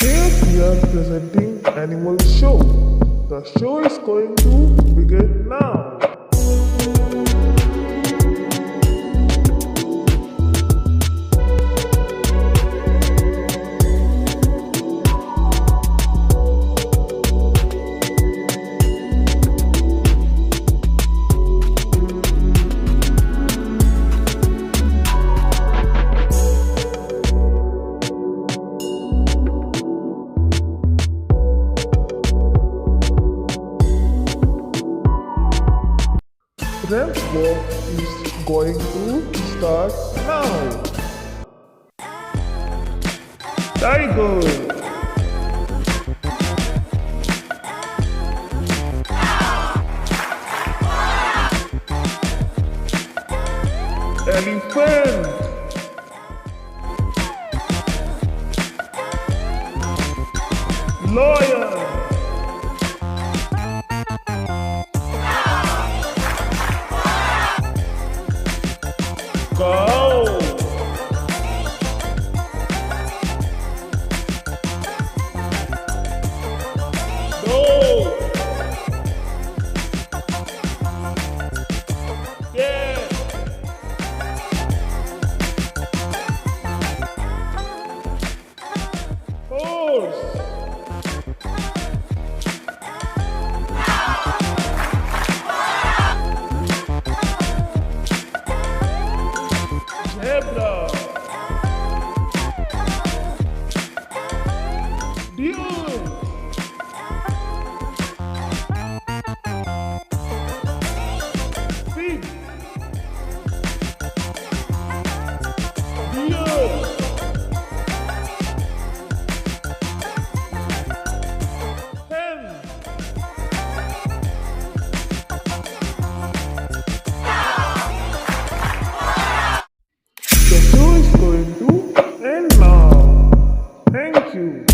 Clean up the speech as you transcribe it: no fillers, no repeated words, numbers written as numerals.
Here we are presenting animal show. The show is going to begin now. Ramp walk is going to start now. Tiger, elephant, lion, cow, dog, cat, horse, zebra, deer, pig, deer, hen, the show is going to end now. Thank you.